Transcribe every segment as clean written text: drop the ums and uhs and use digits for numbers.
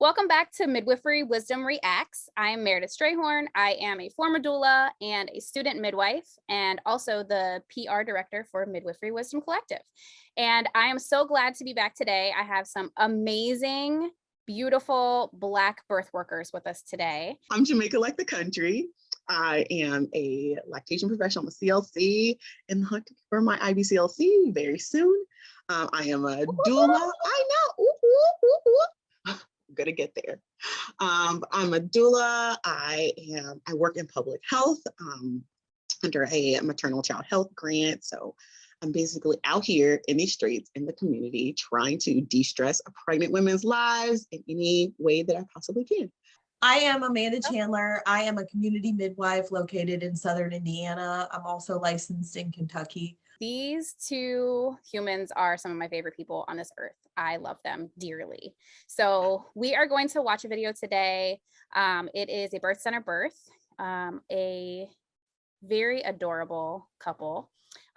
Welcome back to Midwifery Wisdom Reacts. I am Meredith Strayhorn. I am a former doula and a student midwife, and also the PR director for Midwifery Wisdom Collective. And I am so glad to be back today. I have some amazing, beautiful Black birth workers with us today. I'm Jamaica like the country. I am a lactation professional. I'm a CLC in the hunt for my IBCLC very soon. I am a doula. I know. I'm gonna get there. I'm a doula. I work in public health under a maternal child health grant. So I'm basically out here in these streets in the community trying to de-stress pregnant women's lives in any way that I possibly can. I am Amanda Chandler. I am a community midwife located in Southern Indiana. I'm also licensed in Kentucky. These two humans are some of my favorite people on this earth. I love them dearly. So we are going to watch a video today. It is a birth center birth, a very adorable couple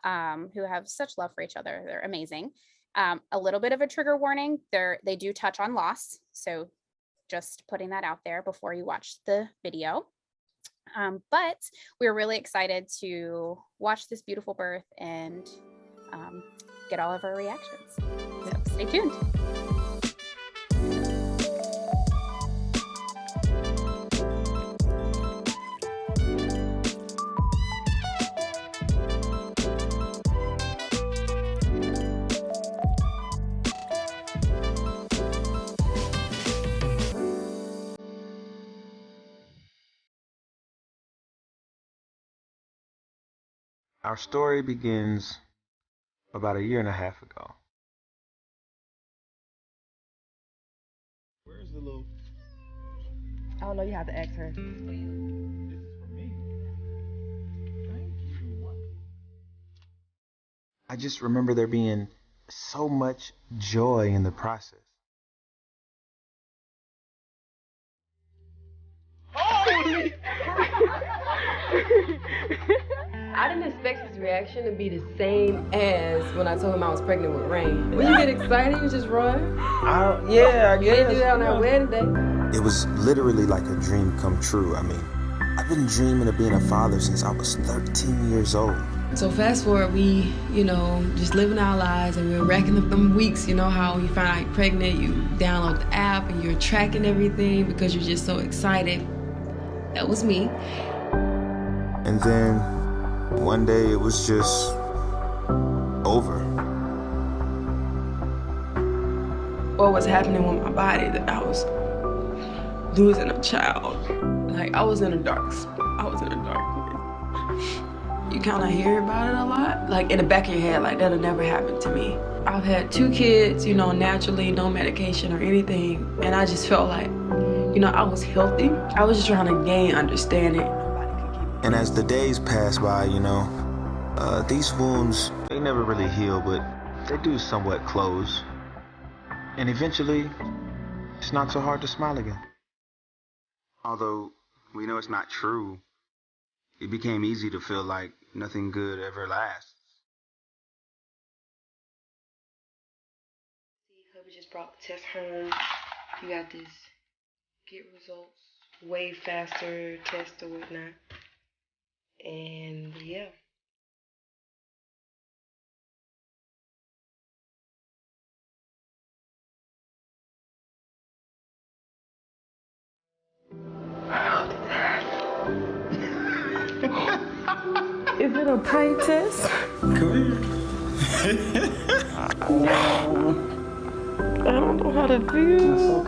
who have such love for each other. They're amazing. A little bit of a trigger warning. They do touch on loss. So just putting that out there before you watch the video. But we're really excited to watch this beautiful birth and get all of our reactions. So stay tuned. Our story begins about a year and a half ago. Where's the little? I don't know, you have to ask her. This is for me. Thank you. I just remember there being so much joy in the process. Holy! I didn't expect his reaction to be the same as when I told him I was pregnant with Rain. When you get excited, you just run. Yeah, I You guess. didn't do that on our wedding day. It was literally like a dream come true. I mean, I've been dreaming of being a father since I was 13 years old. So fast forward, we, just living our lives and we're racking up them weeks. You know how you find out you're pregnant, you download the app and you're tracking everything because you're just so excited. That was me. And then one day it was just over. What was happening with my body, that I was losing a child. Like, I was in a dark place. You kind of hear about it a lot, like in the back of your head, like that'll never happen to me. I've had 2 kids, naturally, no medication or anything, and I just felt like, I was healthy. I was just trying to gain understanding. And as the days pass by, these wounds, they never really heal, but they do somewhat close. And eventually, it's not so hard to smile again. Although we know it's not true, it became easy to feel like nothing good ever lasts. Hubby just brought the test home. You got this get results way faster test or whatnot. And yeah. Is it a pint test? Come here. I don't know how to feel.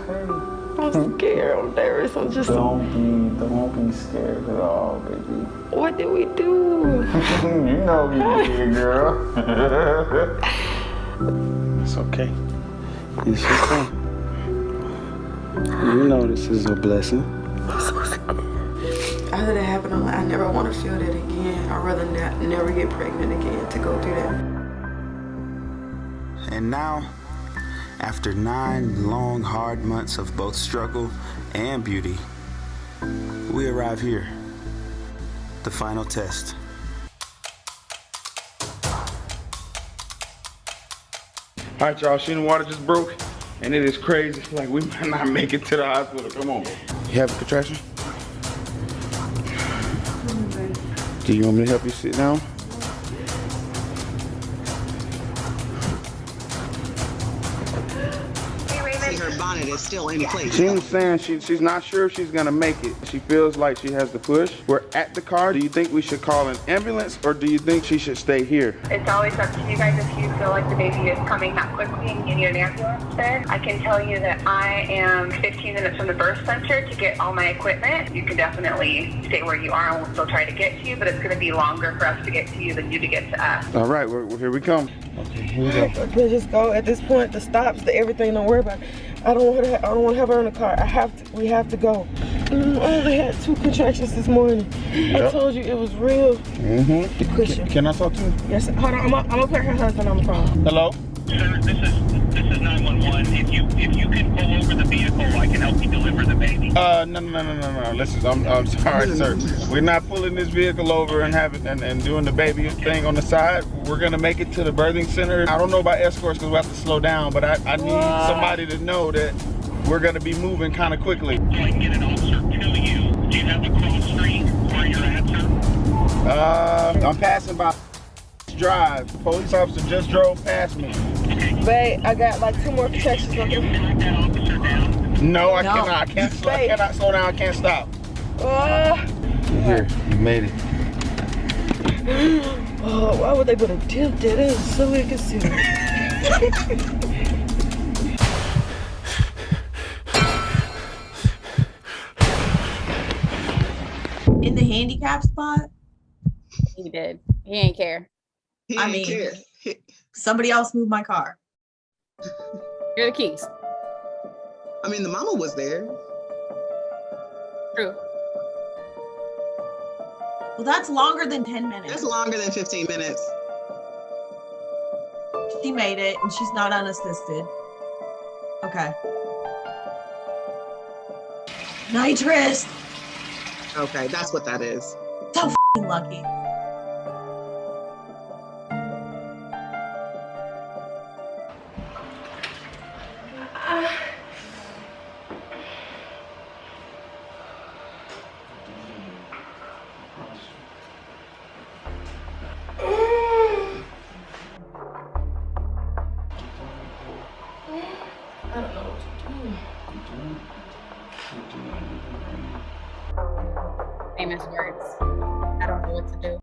It's okay. I'm scared. I'm nervous. I'm just. Don't be scared at all, baby. What did we do? You know we did, girl. It's okay. It's okay. You know this is a blessing. I'm so scared. After that happened, I'm like, I never want to feel that again. I'd rather never get pregnant again to go through that. And now, after 9 long, hard months of both struggle and beauty, we arrive here, the final test. All right, y'all, she in the water just broke. and it is crazy. Like we might not make it to the hospital. Come on, bro. You have a contraction? Do you want me to help you sit down? See, her bonnet is still in place. She was saying she's not sure if she's gonna make it. She feels like she has to push. We're at the car. Do you think we should call an ambulance or do you think she should stay here? It's always up to you guys if you feel like the baby is coming that quickly and you need an ambulance there. I can tell you that I am 15 minutes from the birth center to get all my equipment. You can definitely stay where you are and we'll still try to get to you, but it's going to be longer for us to get to you than you to get to us. All right, here we come. Okay, here we go. We'll just go at this point. The stops, the everything. Don't worry about it. I don't want to have her in the car. We have to go. I only had 2 contractions this morning. Yep. I told you it was real. Can I talk to you? Yes. Hold on. I'm gonna put her husband on the phone. Hello. Sir, this is 911. If you can pull over the vehicle, I can help you deliver the baby. No. Listen, I'm sorry, sir. We're not pulling this vehicle over and and doing the baby thing on the side. We're gonna make it to the birthing center. I don't know about escorts because we have to slow down, but I need somebody to know that we're gonna be moving kind of quickly. So I can get an officer to you. Do you have a cross street where you're at, sir? I'm passing by drive. Police officer just drove past me. Babe, I got like 2 more contractions. Can you track that officer down? No, I cannot. I cannot slow down. I can't stop. Here, you made it. Oh, why would they put a tip that in so inconsiderate? In the handicap spot? He did. He ain't care. I mean, somebody else moved my car. Here are the keys. I mean, the mama was there. True. Well, that's longer than 10 minutes. That's longer than 15 minutes. She made it, and she's not unassisted. Okay. Nitrous. Okay, that's what that is. So f***ing lucky. Famous words. I don't know what to do.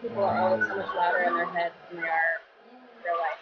People are always so much louder in their heads than they are in real life.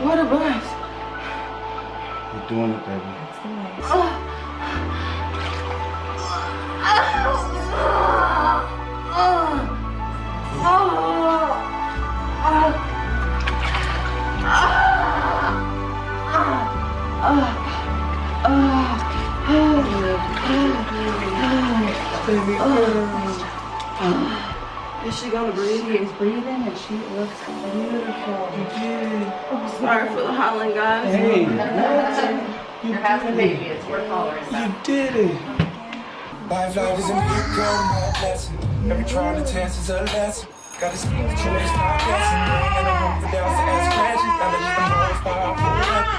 Waterbirth. You're doing it, baby. Is she gonna breathe? She is breathing and she looks beautiful. I'm sorry for the hollering, guys. Hey, You're having a baby. It's worth hollering. you did it. Life is a miracle, lesson. Every trial and test is a lesson. Gotta speak the truth, stop guessing. You ain't got no room for doubts to ask questions. Now that you're the most powerful weapon.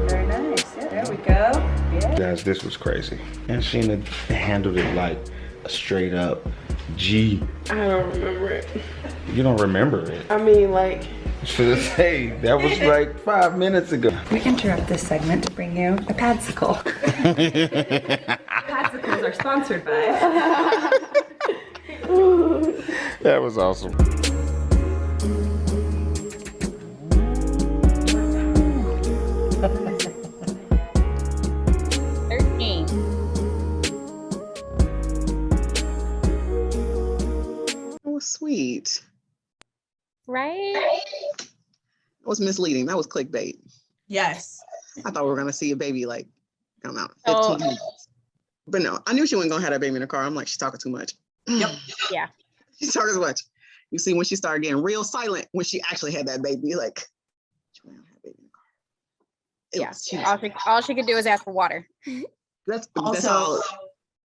Very nice. Yeah, there we go. Yeah. Guys, this was crazy. And Sheena handled it like a straight up G. I don't remember it. You don't remember it? I mean, like. Hey, that was like 5 minutes ago. We interrupt this segment to bring you a padsicle. Padsicles are sponsored by. That was awesome. That was sweet. Right? That was misleading. That was clickbait. Yes. I thought we were gonna see a baby like, I don't know, 15 Oh. minutes. But no, I knew she wasn't gonna have that baby in the car. I'm like, she's talking too much. Yep. Yeah. She's talking too much. You see, when she started getting real silent, when she actually had that baby, like, she wasn't gonna have a baby in the car. All she could do is ask for water. That's Also- all.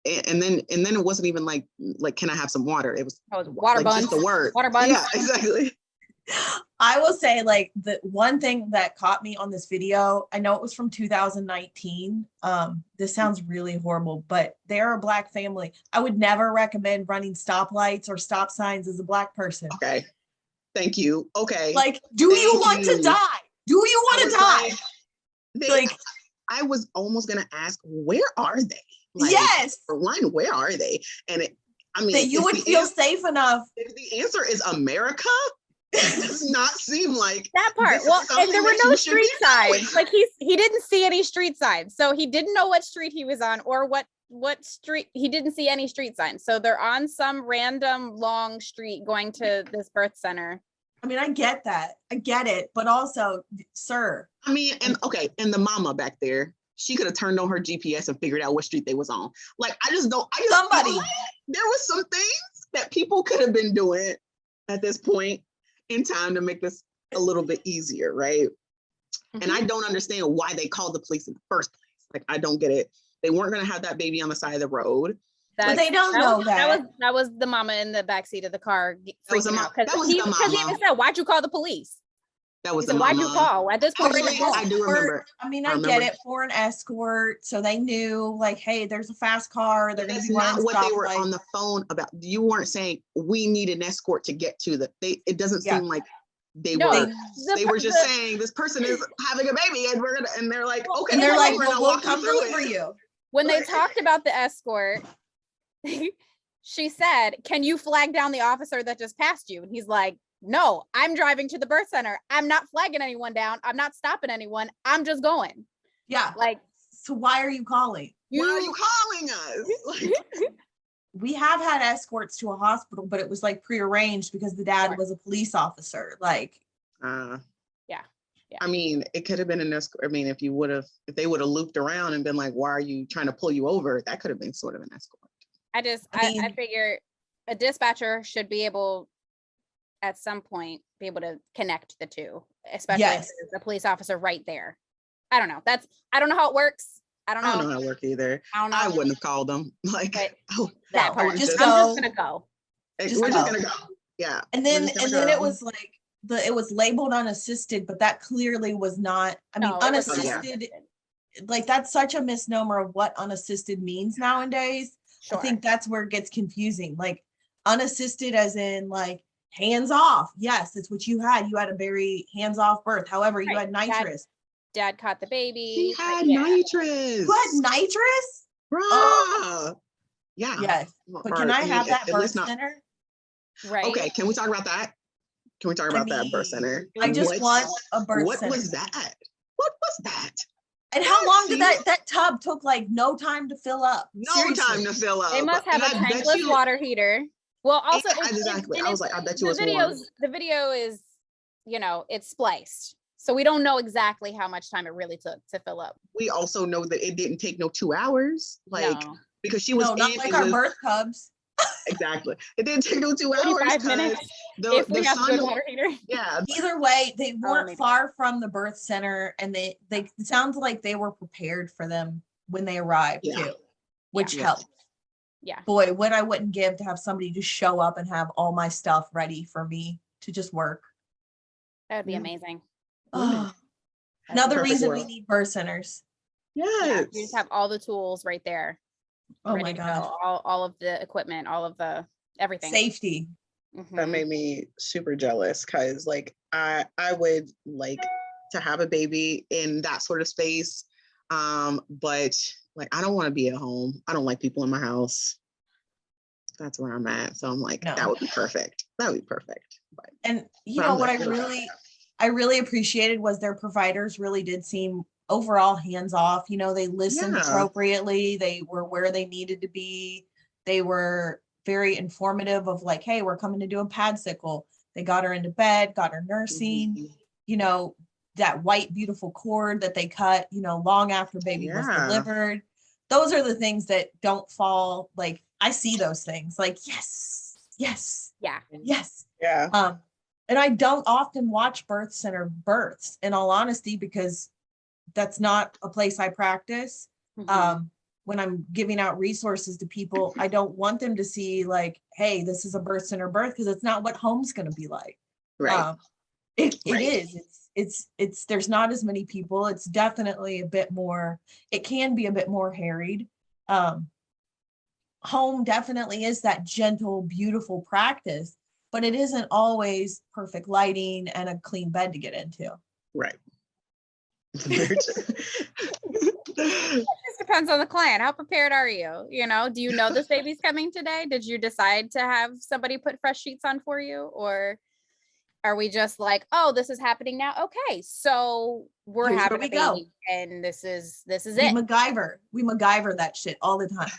And then it wasn't even like, can I have some water? It was Water like buns. just the word. Water buns. Yeah, exactly. I will say, like, the one thing that caught me on this video, I know it was from 2019. This sounds really horrible, but they're a Black family. I would never recommend running stoplights or stop signs as a Black person. Okay. Thank you. Okay. Like, do you want to die? Do you want to die? Like, I was almost gonna ask, where are they? Like, yes. For one, where are they? And I mean, That you would feel safe enough. If the answer is America, it does not seem like that part. Well, and there were no street signs. Like he didn't see any street signs, so he didn't know what street he was on or what street. He didn't see any street signs, so they're on some random long street going to this birth center. I mean, I get that. I get it, but also, sir. I mean, and the mama back there, she could have turned on her GPS and figured out what street they was on. Like, somebody. There was some things that people could have been doing at this point in time to make this a little bit easier, right? Mm-hmm. And I don't understand why they called the police in the first place. Like, I don't get it. They weren't going to have that baby on the side of the road. But they don't know that. That was the mama in the backseat of the car freaking out because he even said, "Why'd you call the police?" That was the why'd you call? At this point, I do remember. I mean, I get it, for an escort, so they knew, like, hey, there's a fast car. They're going to be not what they were like, on the phone about. You weren't saying we need an escort to get to the. It doesn't seem like they were. They were just saying this person is having a baby, and we're gonna. And they're like, okay, and they're like, well, we'll come deliver you. When they talked about the escort, she said, "Can you flag down the officer that just passed you?" And he's like, "No, I'm driving to the birth center. I'm not flagging anyone down. I'm not stopping anyone. I'm just going." Yeah. Like, so why are you calling? Why are you calling us? Like, we have had escorts to a hospital, but it was like prearranged because the dad was a police officer. Like, yeah. I mean, it could have been an escort. I mean, if they would have looped around and been like, "Why are you trying to pull you over?" That could have been sort of an escort. I figure a dispatcher should be able, at some point, be able to connect the two, especially if there's a police officer right there. I don't know. I don't know how it works. I don't know how it works either. I wouldn't have called them. Like, that part. I'm just gonna go. We're just gonna go. Yeah. And then it was like it was labeled unassisted, but that clearly was not. I mean, unassisted. Like, that's such a misnomer of what unassisted means nowadays. Sure. I think that's where it gets confusing. Like, unassisted as in like hands off. Yes, it's what you had. You had a very hands-off birth. However, you had nitrous. Dad caught the baby. He had nitrous. You had nitrous? Bruh. Yeah. Yes. But can I have that birth center? Right. Okay, can we talk about that? Can we talk about that birth center? I just want a birth center. What was that? What was that? And how long did that tub took? Like, no time to fill up. Seriously. Time to fill up. They must have a tankless water heater. Well, also, exactly. I was like, I bet you it was the video is, it's spliced. So we don't know exactly how much time it really took to fill up. We also know that it didn't take no 2 hours. Like, because she was not like our birth cubs. Exactly. It didn't take no 2 hours. 5 minutes. If we have good water heater. Yeah. Either way, they weren't far from the birth center, and they it sounds like they were prepared for them when they arrived too, which helped. Yeah. Boy, what I wouldn't give to have somebody just show up and have all my stuff ready for me to just work. That would be amazing. Oh, another reason we need birth centers. Yes. You just have all the tools right there. Oh my God. All of the equipment, all of the everything. Safety. That made me super jealous because like I would like to have a baby in that sort of space. But like I don't want to be at home. I don't like people in my house. That's where I'm at. So I'm like, that would be perfect. That would be perfect. But, and you know what I really appreciated was their providers really did seem overall hands off. You know, they listened appropriately. They were where they needed to be. They were very informative of like, hey, we're coming to do a pad sickle. They got her into bed, got her nursing, you know, that white, beautiful cord that they cut, you know, long after baby was delivered. Those are the things that don't fall. Like, I see those things like, yes. Yeah. And I don't often watch birth center births, in all honesty, because that's not a place I practice. When I'm giving out resources to people, I don't want them to see like, hey, this is a birth center birth, because it's not what home's going to be like. Right. It is. It's there's not as many people. It's definitely a bit more, it can be a bit more harried. Home definitely is that gentle, beautiful practice, but it isn't always perfect lighting and a clean bed to get into. Right. It just depends on the client. How prepared are you? You know, do you know this baby's coming today? Did you decide to have somebody put fresh sheets on for you? Or are we just like, oh, this is happening now? Okay, so we're Here's having where a we go. baby and this is We it. We MacGyver that shit all the time.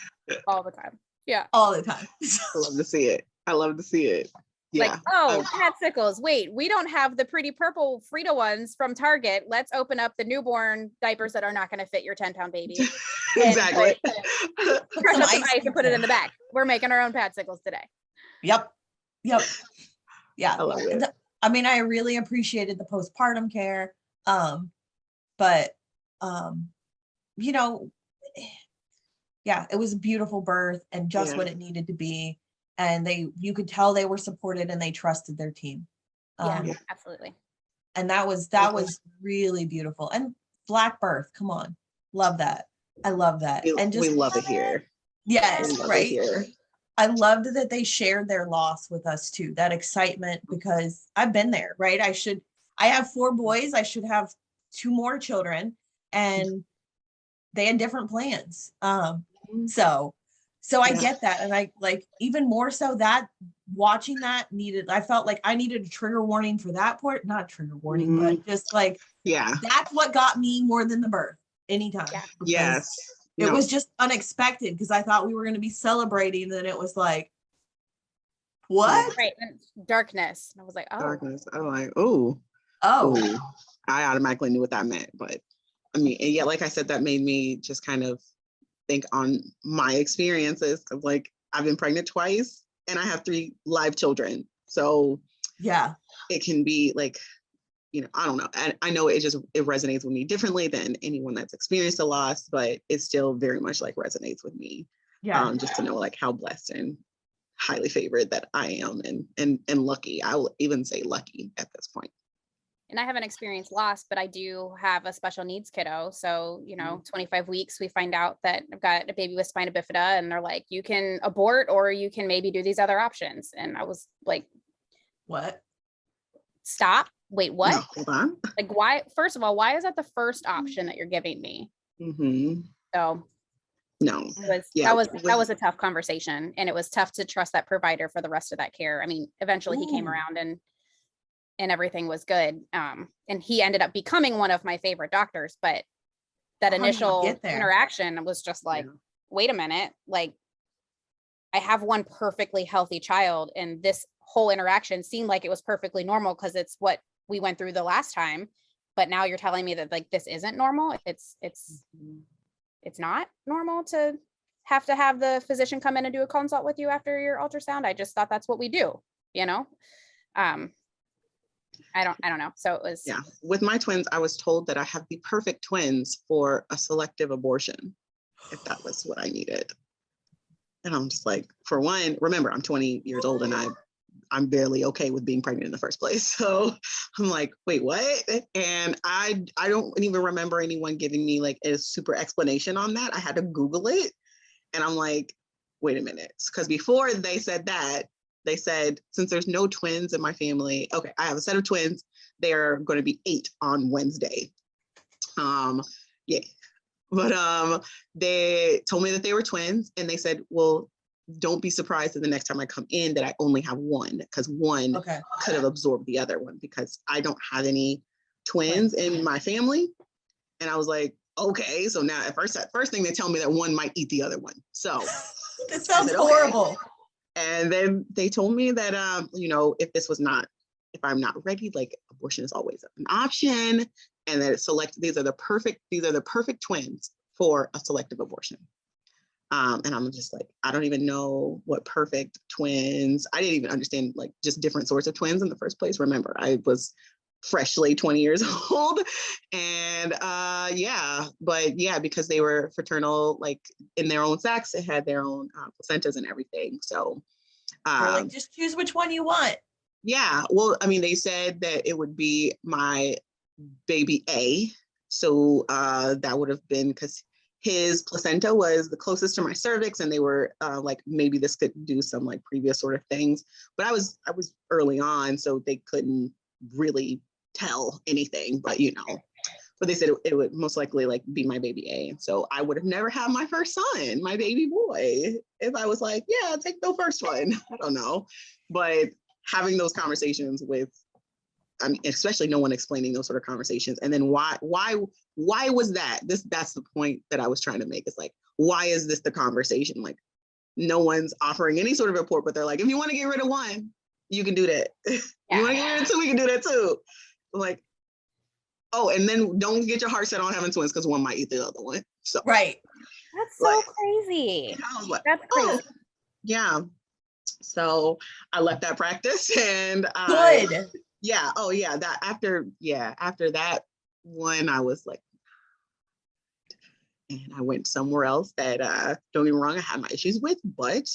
All the time. Yeah. All the time. I love to see it. Yeah. Like, oh, pad sickles. Wait, we don't have the pretty purple Frida ones from Target. Let's open up the newborn diapers that are not going to fit your 10-pound baby. Exactly. Crush up some ice and put it in the back. We're making our own pad sickles today. Yep. Yeah. I love it. I mean, I really appreciated the postpartum care. But you know, yeah, it was a beautiful birth and just what it needed to be. And you could tell they were supported and they trusted their team. Absolutely. And that was really beautiful. And Black birth, come on. Love that. I love that. And just we love it here. Yes, right. I loved that they shared their loss with us too, that excitement, because I've been there, right? I have 4 boys. I should have 2 more children, and they had different plans. So I get that. And I like, even more so, that watching that I felt like I needed a trigger warning for that part, not trigger warning, but just like, that's what got me more than the birth anytime. Yes. It was just unexpected, because I thought we were going to be celebrating, and then it was like, what? Right. And darkness. And I was like, oh. Darkness. I'm like, oh. I automatically knew what that meant. But I mean, and like I said, that made me just kind of think on my experiences of like, I've been pregnant twice and I have 3 live children. So it can be like, you know, I don't know. I know it resonates with me differently than anyone that's experienced a loss, but it still very much like resonates with me. Just to know like how blessed and highly favored that I am, and lucky. I will even say lucky at this point. And I haven't experienced loss, but I do have a special needs kiddo. So, you know, 25 weeks, we find out that I've got a baby with spina bifida, and they're like, you can abort, or you can maybe do these other options. And I was like, what? Stop. Wait, what? No, hold on. Like, why? First of all, why is that the first option that you're giving me? So no, that was a tough conversation, and it was tough to trust that provider for the rest of that care. I mean, eventually he came around and everything was good. And he ended up becoming one of my favorite doctors, but that initial interaction was just like, wait a minute, like, I have one perfectly healthy child, and this whole interaction seemed like it was perfectly normal because it's what we went through the last time. But now you're telling me that like this isn't normal. It's not normal to have to have the physician come in and do a consult with you after your ultrasound. I just thought that's what we do, you know? I don't know. So it was. Yeah. With my twins, I was told that I have the perfect twins for a selective abortion, if that was what I needed. And I'm just like, for one, remember, I'm 20 years old and I'm barely okay with being pregnant in the first place. So I'm like, wait, what? And I don't even remember anyone giving me like a super explanation on that. I had to Google it. And I'm like, wait a minute. Because before they said that, they said, since there's no twins in my family, okay, I have a set of twins. They're going to be 8 on Wednesday. Yeah. But they told me that they were twins, and they said, well, don't be surprised that the next time I come in that I only have one, because one could have absorbed the other one, because I don't have any twins in my family. And I was like, okay. So now at first thing they tell me that one might eat the other one. So this sounds horrible. And then they told me that, you know, if I'm not ready, like abortion is always an option, and that these are the perfect twins for a selective abortion. And I'm just like, I don't even know what perfect twins. I didn't even understand like just different sorts of twins in the first place. Remember, I was freshly 20 years old, and because they were fraternal, like in their own sex, they had their own placentas and everything. So like, just choose which one you want. Yeah, well, I mean, they said that it would be my baby A. So that would have been because his placenta was the closest to my cervix, and they were like, maybe this could do some like previous sort of things. But I was early on, so they couldn't really tell anything. But but they said it would most likely like be my baby A. And so I would have never had my first son, my baby boy, if I was like, yeah, take the first one. I don't know, but having those conversations with, I mean, especially no one explaining those sort of conversations. And then why was that? That's the point that I was trying to make. It's like, why is this the conversation? Like, no one's offering any sort of report, but they're like, if you want to get rid of one, you can do that. You want to get rid of two, we can do that too. I'm like, oh, and then don't get your heart set on having twins because one might eat the other one. So right. That's so crazy. I was like, that's crazy. Yeah. So I left that practice, and good. Yeah. Oh yeah. After that one, I was like, and I went somewhere else that don't get me wrong, I had my issues with, but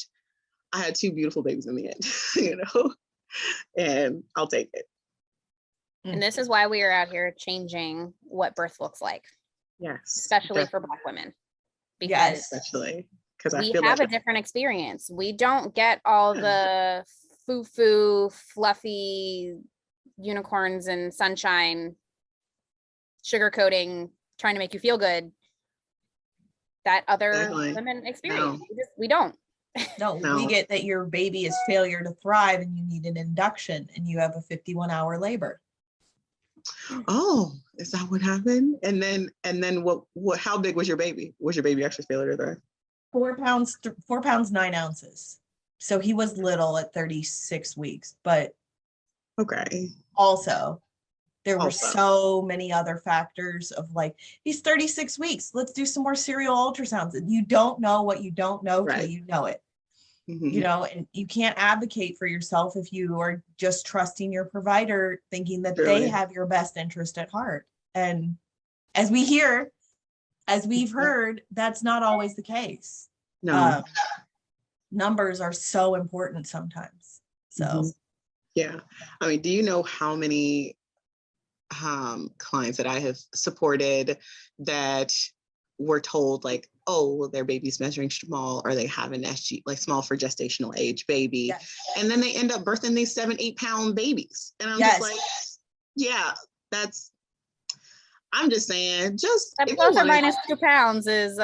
I had 2 beautiful babies in the end, and I'll take it. And this is why we are out here changing what birth looks like. Yes. Especially for Black women. Because especially because we have a different experience. We don't get all the foo-foo, fluffy unicorns and sunshine sugarcoating, trying to make you feel good that other women experience. No. We don't. No, we get that your baby is failure to thrive and you need an induction and you have a 51-hour labor. Oh, is that what happened? And then what how big was your baby? Was your baby actually failure to thrive? 4 pounds 9 ounces. So he was little at 36 weeks, but okay. Also, there were so many other factors of like, he's 36 weeks. Let's do some more serial ultrasounds. And you don't know what you don't know till you know it. Mm-hmm. And you can't advocate for yourself if you are just trusting your provider, thinking that they have your best interest at heart. And as we've heard, that's not always the case. No. Numbers are so important sometimes. So yeah. I mean, do you know how many clients that I have supported that were told like, oh, well, their baby's measuring small, or they have an SG, like small for gestational age baby. Yes. And then they end up birthing these 7-8 pound babies. And I'm just like, yeah, I'm just saying, just plus or minus 2 pounds is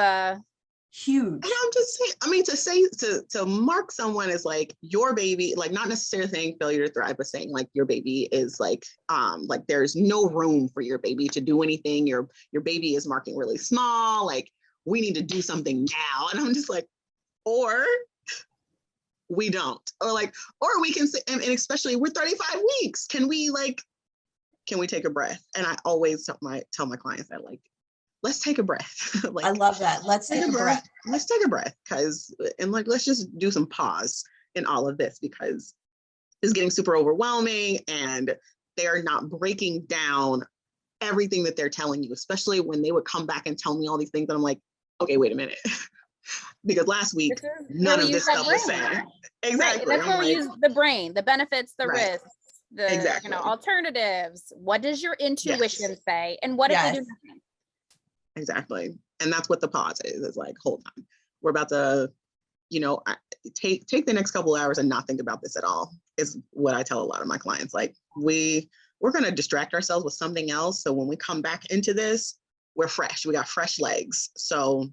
huge. And I'm just saying, I mean, to mark someone as like your baby, like not necessarily saying failure to thrive, but saying like your baby is like there's no room for your baby to do anything. Your baby is marking really small. Like we need to do something now. And I'm just like, or we don't, or we can say, and especially we're 35 weeks. Can we take a breath? And I always tell my clients that like, let's take a breath. Like, I love that. Let's take a breath. Let's take a breath, let's just do some pause in all of this, because it's getting super overwhelming and they're not breaking down everything that they're telling you, especially when they would come back and tell me all these things that I'm like, okay, wait a minute. Because last week, none of this stuff was said. Exactly. Right. That's where we use the brain, the benefits, the risks, the exactly. alternatives. What does your intuition say? And what if we do nothing? Exactly. And that's what the pause is. It's like, hold on. We're about to, take the next couple of hours and not think about this at all, is what I tell a lot of my clients. Like, we're going to distract ourselves with something else. So when we come back into this, we're fresh. We got fresh legs. So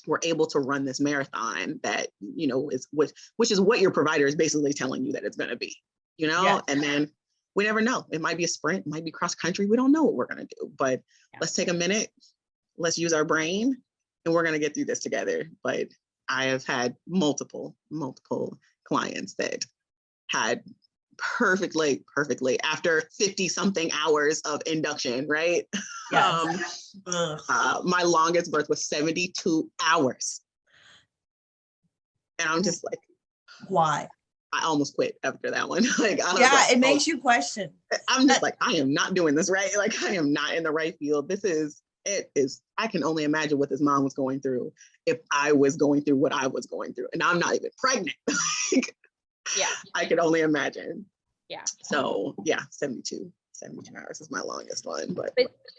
we're able to run this marathon that, which is what your provider is basically telling you that it's going to be, and then we never know. It might be a sprint, it might be cross country. We don't know what we're going to do, but let's take a minute. Let's use our brain, and we're going to get through this together. But I have had multiple clients that had perfectly after 50 something hours of induction, right? Yes. My longest birth was 72 hours. And I'm just like, why? I almost quit after that one. It makes you question. I'm just like, I am not doing this right. Like, I am not in the right field. I can only imagine what this mom was going through if I was going through what I was going through. And I'm not even pregnant. I could only imagine. Yeah. So 72 hours is my longest one. But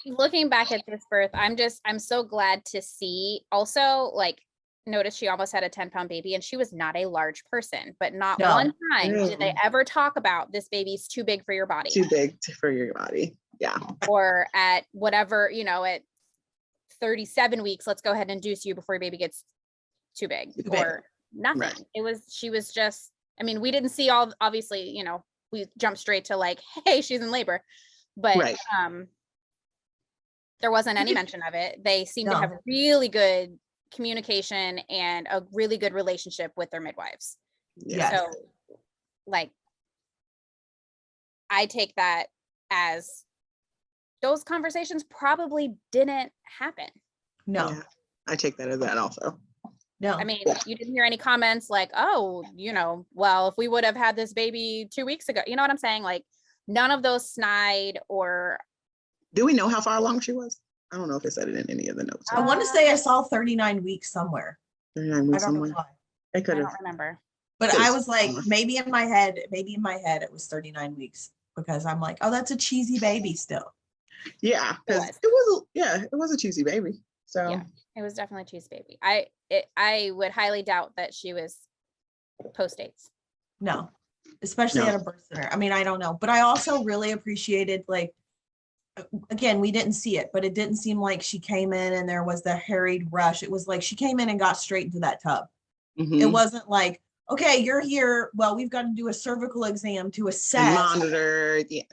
looking back at this birth, I'm so glad to see. Also, like, notice she almost had a 10-pound baby, and she was not a large person, but not one time did they ever talk about this baby's too big for your body. Too big for your body. Yeah. Or at whatever, at 37 weeks, let's go ahead and induce you before your baby gets too big. Or nothing. Right. She was just, we didn't see obviously, we jumped straight to like, hey, she's in labor, but there wasn't any mention of it. They seem to have really good communication and a really good relationship with their midwives. Yes. So like, I take that as those conversations probably didn't happen. No. Yeah, I take that as that also. No. You didn't hear any comments like, oh, well, if we would have had this baby 2 weeks ago, you know what I'm saying? Like, none of those snide or. Do we know how far along she was? I don't know if it said it in any of the notes. I want to say I saw 39 weeks somewhere. 39 weeks somewhere. I don't remember. But I was like, maybe in my head, it was 39 weeks, because I'm like, oh, that's a cheesy baby still. Yeah, because it was a cheesy baby. So yeah, it was definitely a cheesy baby. I would highly doubt that she was post-dates. No, especially at a birth center. I don't know, but I also really appreciated, like, again, we didn't see it, but it didn't seem like she came in and there was the harried rush. It was like she came in and got straight into that tub. Mm-hmm. It wasn't like, okay, you're here. Well, we've got to do a cervical exam to assess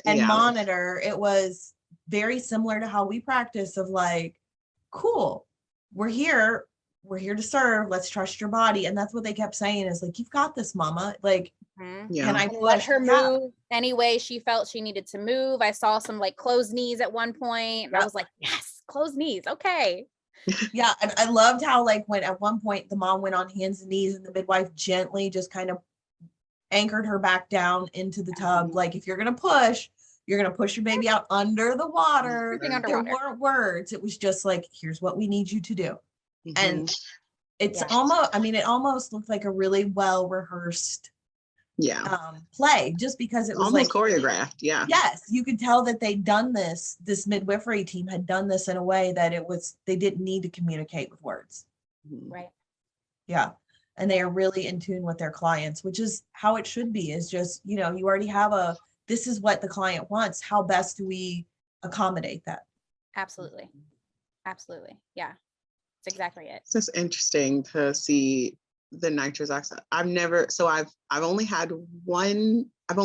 and monitor. It was very similar to how we practice, of like, cool, we're here to serve. Let's trust your body. And that's what they kept saying, is like, you've got this, mama. Like, can I let her move any way she felt she needed to move? I saw some like closed knees at one point. I was like, yes, closed knees. Okay. Yeah. And I loved how, like, when at one point the mom went on hands and knees and the midwife gently just kind of anchored her back down into the tub. Like, if you're going to push your baby out under the water. There weren't words. It was just like, here's what we need you to do. Mm-hmm. And it's almost, it almost looked like a really well rehearsed play, just because it was almost like choreographed. Yeah. Yes. You could tell that they'd done this midwifery team had done this in a way that they didn't need to communicate with words. Right. Yeah. And they are really in tune with their clients, which is how it should be, is just, you already have this is what the client wants. How best do we accommodate that? Absolutely. Yeah. That's exactly it. It's just interesting to see the nitrous oxide. I've only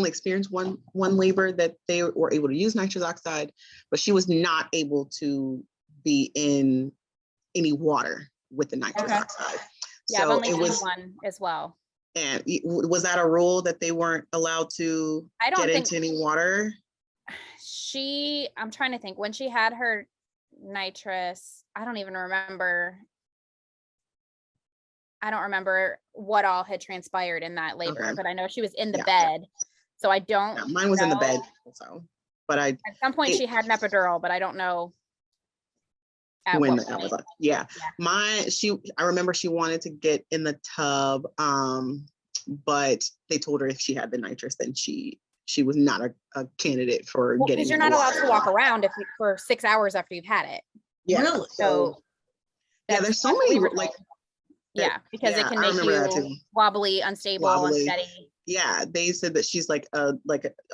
experienced one labor that they were able to use nitrous oxide, but she was not able to be in any water with the nitrous oxide. Yeah, so I've only seen one as well. And was that a rule that they weren't allowed to get into any water? I'm trying to think, when she had her nitrous. I don't even remember. I don't remember what all had transpired in that labor, but I know she was in the bed. So I don't mine was in the bed also. But at some point she had an epidural, but I don't know when that was. I remember she wanted to get in the tub, but they told her if she had the nitrous, then she was not a candidate for getting. Because you're not allowed to walk around for 6 hours after you've had it. Yeah. Really? So there's so many like. Because it can make you wobbly, unstable, unsteady. Yeah, they said that she's like a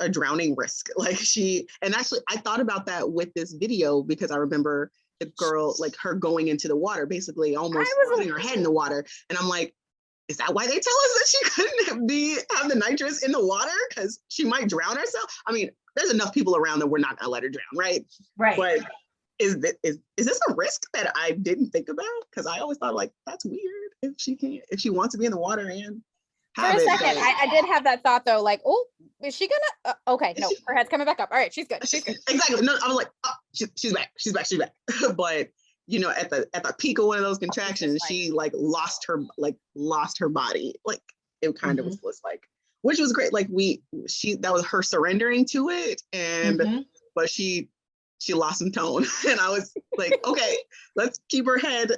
drowning risk. Like and actually I thought about that with this video because I remember the girl, like her going into the water, basically almost putting her head in the water. And I'm like, is that why they tell us that she couldn't have the nitrous in the water? Because she might drown herself. I mean, there's enough people around that we're not gonna let her drown, right? Right. But is this a risk that I didn't think about? Because I always thought like that's weird if she wants to be in the water and have for a second. I did have that thought though, like, oh, is she gonna? Okay, no, her head's coming back up. All right, she's good. She's good. Exactly. No, I was like, oh, she's back. She's back. But you know, at the peak of one of those contractions, she like lost her body. Like it kind of was like, which was great. Like that was her surrendering to it, and but she lost some tone, and I was like, okay, let's keep her head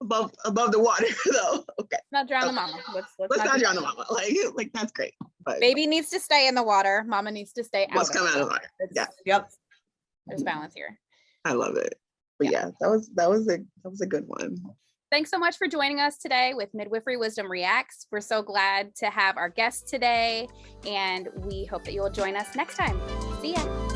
above the water though. Okay. Not drown the mama. Let's not drown the mama. Like that's great. But baby needs to stay in the water. Mama needs to stay out. Let's come out of the water. Yeah. Yep. There's balance here. I love it. But yeah, that was a good one. Thanks so much for joining us today with Midwifery Wisdom Reacts. We're so glad to have our guest today, and we hope that you will join us next time. See ya.